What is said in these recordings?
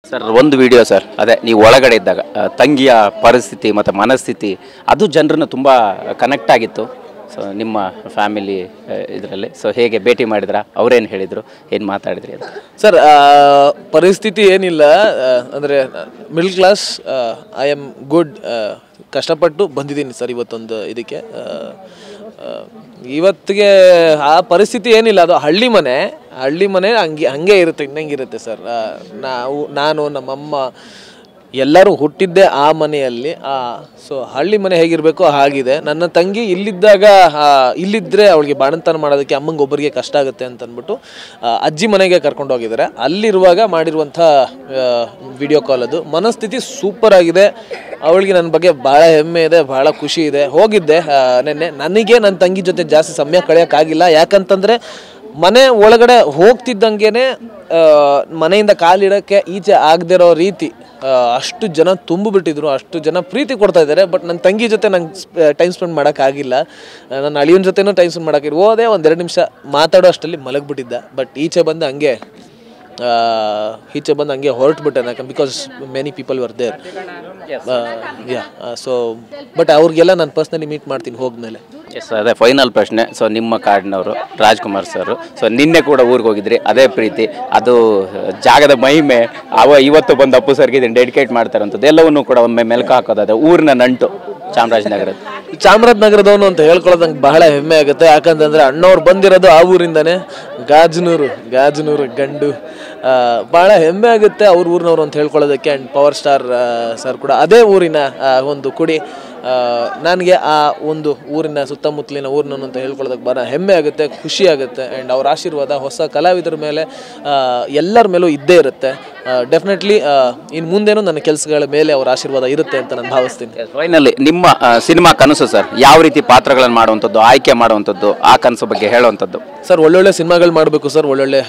Sir ಒಂದು video sir ಅದೇ ನೀವು ಒಳಗಡೆ ಇದ್ದಾಗ ತಂಗಿಯ ಪರಿಸ್ಥಿತಿ ಮತ್ತು ಮನಸ್ಥಿತಿ ಅದು ಜನರನ್ನು ತುಂಬ ಕನೆಕ್ಟ್ ಆಗಿತ್ತು. ಸೊ ನಿಮ್ಮ ಫ್ಯಾಮಿಲಿ ಇದರಲ್ಲಿ ಸೊ ಹೇಗೆ ಭೇಟಿ ಮಾಡಿದ್ರ, ಅವರೇನು ಹೇಳಿದರು, ಏನು ಮಾತಾಡಿದ್ರಿ ಅಂತ? ಸರ್ ಪರಿಸ್ಥಿತಿ ಏನಿಲ್ಲ, ಅಂದರೆ middle class, I am good, ಕಷ್ಟಪಟ್ಟು ಬಂದಿದ್ದೀನಿ ಸರ್ ಇವತ್ತೊಂದು ಇದಕ್ಕೆ. ಇವತ್ತಿಗೆ ಆ ಪರಿಸ್ಥಿತಿ ಏನಿಲ್ಲ, ಅದು ಹಳ್ಳಿ ಮನೆ ಹಂಗೆ ಇರುತ್ತೆ, ಇನ್ನಂಗಿರುತ್ತೆ ಸರ್. ನಾನು ನಮ್ಮಮ್ಮ ಎಲ್ಲರೂ ಹುಟ್ಟಿದ್ದೆ ಆ ಮನೆಯಲ್ಲಿ. ಸೊ ಹಳ್ಳಿ ಮನೆ ಹೇಗಿರಬೇಕು ಹಾಗಿದೆ. ನನ್ನ ತಂಗಿ ಇಲ್ಲಿದ್ದರೆ ಅವಳಿಗೆ ಬಾಣಂತನ ಮಾಡೋದಕ್ಕೆ ಅಮ್ಮಂಗೆ ಒಬ್ಬರಿಗೆ ಕಷ್ಟ ಆಗುತ್ತೆ ಅಂತ ಅಂದ್ಬಿಟ್ಟು ಅಜ್ಜಿ ಮನೆಗೆ ಕರ್ಕೊಂಡು ಹೋಗಿದ್ದಾರೆ. ಅಲ್ಲಿರುವಾಗ ಮಾಡಿರುವಂಥ ವಿಡಿಯೋ ಕಾಲ್ ಅದು. ಮನಸ್ಥಿತಿ ಸೂಪರ್ ಆಗಿದೆ. ಅವಳಿಗೆ ನನ್ನ ಬಗ್ಗೆ ಭಾಳ ಹೆಮ್ಮೆ ಇದೆ, ಭಾಳ ಖುಷಿ ಇದೆ. ಹೋಗಿದ್ದೆ ನೆನ್ನೆ. ನನಗೆ ನನ್ನ ತಂಗಿ ಜೊತೆ ಜಾಸ್ತಿ ಸಮಯ ಕಳೆಯೋಕ್ಕಾಗಿಲ್ಲ. ಯಾಕಂತಂದರೆ ಮನೆ ಒಳಗಡೆ ಹೋಗ್ತಿದ್ದಂಗೆ ಮನೆಯಿಂದ ಕಾಲಿಡೋಕ್ಕೆ ಈಚೆ ಆಗದಿರೋ ರೀತಿ ಅಷ್ಟು ಜನ ತುಂಬಿಬಿಟ್ಟಿದ್ರು, ಅಷ್ಟು ಜನ ಪ್ರೀತಿ ಕೊಡ್ತಾ ಇದ್ದಾರೆ. ಬಟ್ ನನ್ನ ತಂಗಿ ಜೊತೆ ನಂಗೆ ಟೈಮ್ ಸ್ಪೆಂಡ್ ಮಾಡೋಕ್ಕಾಗಿಲ್ಲ. ನನ್ನ ಅಳಿಯನ ಜೊತೆನೂ ಟೈಮ್ ಸ್ಪೆಂಡ್ ಮಾಡೋಕ್ಕಿಲ್ಲ. ಹೋದೆ, ಒಂದೆರಡು ನಿಮಿಷ ಮಾತಾಡೋ ಅಷ್ಟರಲ್ಲಿ ಮಲಗಿಬಿಟ್ಟಿದ್ದ. ಬಟ್ ಈಚೆ ಬಂದು ಹಂಗೆ ಹೊರಟುಬಿಟ್ಟೆ, ಯಾಕಂದ್ರೆ because many people were there. So but ಅವ್ರಿಗೆಲ್ಲ ನಾನು ಪರ್ಸ್ನಲಿ ಮೀಟ್ ಮಾಡ್ತೀನಿ ಹೋದ್ಮೇಲೆ. ಎಸ್, ಅದೇ ಫೈನಲ್ ಪ್ರಶ್ನೆ. ಸೊ ನಿಮ್ಮ ಕಾಡಿನವರು ರಾಜ್ಕುಮಾರ್ ಸರ್, ಸೊ ನಿನ್ನೆ ಕೂಡ ಊರಿಗೆ ಹೋಗಿದ್ರಿ, ಅದೇ ಪ್ರೀತಿ, ಅದು ಜಾಗದ ಮಹಿಮೆ, ಇವತ್ತು ಬಂದು ಅಪ್ಪು ಸರ್ಗೆ ಇದನ್ನು ಡೆಡಿಕೇಟ್ ಮಾಡ್ತಾರಂಥದ್ದು ಎಲ್ಲವನ್ನೂ ಕೂಡ ಒಮ್ಮೆ ಮೆಲ್ಕು ಹಾಕೋದಾದ್ರೆ ಊರಿನ ನಂಟು ಚಾಮರಾಜನಗರದವನು ಅಂತ ಹೇಳ್ಕೊಳ್ಳೋದು ನಂಗೆ ಬಹಳ ಹೆಮ್ಮೆ ಆಗುತ್ತೆ. ಯಾಕಂತಂದರೆ ಅಣ್ಣವ್ರು ಬಂದಿರೋದು ಆ ಊರಿಂದನೇ, ಗಾಜನೂರು ಗಂಡು. ಭಾಳ ಹೆಮ್ಮೆ ಆಗುತ್ತೆ ಅವ್ರ ಊರಿನವರು ಅಂತ ಹೇಳ್ಕೊಳ್ಳೋದಕ್ಕೆ. ಆ್ಯಂಡ್ ಪವರ್ ಸ್ಟಾರ್ ಸರ್ ಕೂಡ ಅದೇ ಊರಿನ ಒಂದು ಕುಡಿ. ನನಗೆ ಆ ಒಂದು ಊರಿನ ಸುತ್ತಮುತ್ತಲಿನ ಊರಿನವನು ಅಂತ ಹೇಳ್ಕೊಳ್ಳೋದಕ್ಕೆ ಭಾಳ ಹೆಮ್ಮೆ ಆಗುತ್ತೆ, ಖುಷಿ ಆಗುತ್ತೆ. ಆ್ಯಂಡ್ ಅವ್ರ ಆಶೀರ್ವಾದ ಹೊಸ ಕಲಾವಿದರ ಮೇಲೆ ಎಲ್ಲರ ಮೇಲೂ ಇದ್ದೇ ಇರುತ್ತೆ. ಡೆಫಿನೆಟ್ಲಿ ಇನ್ನು ಮುಂದೇನೂ ನನ್ನ ಕೆಲಸಗಳ ಮೇಲೆ ಅವ್ರ ಆಶೀರ್ವಾದ ಇರುತ್ತೆ ಅಂತ ನಾನು ಭಾವಿಸ್ತೀನಿ. ಫೈನಲಿ ನಿಮ್ಮ ಸಿನಿಮಾ ಕನಸು ಸರ್, ಯಾವ ರೀತಿ ಪಾತ್ರಗಳನ್ನು ಮಾಡುವಂಥದ್ದು, ಆಯ್ಕೆ ಮಾಡುವಂಥದ್ದು, ಆ ಕನಸು ಬಗ್ಗೆ ಹೇಳುವಂಥದ್ದು? ಸರ್ ಒಳ್ಳೊಳ್ಳೆ ಸಿನಿಮಾಗಳು ಮಾಡಬೇಕು ಸರ್. ಒಳ್ಳೊಳ್ಳೆ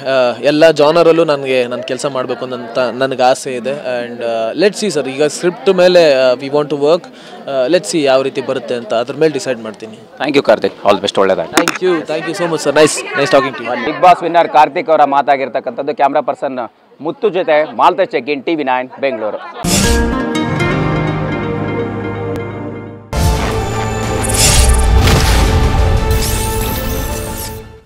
ಎಲ್ಲ ಜಾನರಲ್ಲೂ ನನ್ನ ಕೆಲಸ ಮಾಡಬೇಕು ಅಂತ ನನಗೆ ಆಸೆ ಇದೆ. ಆ್ಯಂಡ್ ಲೆಟ್ಸ್ ಸಿ ಸರ್, ಈಗ ಸ್ಕ್ರಿಪ್ಟ್ ಮೇಲೆ we want to work. Let's see ಯಾವ ರೀತಿ ಬರುತ್ತೆ ಅಂತ ಅದ್ರ ಮೇಲೆ ಡಿಸೈಡ್ ಮಾಡ್ತೀನಿ. Thank you Karthik, all the best, ಒಳ್ಳೆಯದಾಗಿ. Thank you so much sir. Nice talking to you. Big boss winner Karthik ಅವರ ಮಾತಾಗಿರ್ತಕ್ಕಂಥದ್ದು. ಕ್ಯಾಮ್ರಾ ಪರ್ಸನ್ ಮುತ್ತು ಜೊತೆ ಮಾಲ್ತೇಶ್ ಚೆಕ್ಕಿನ್, TV9 ಬೆಂಗಳೂರು.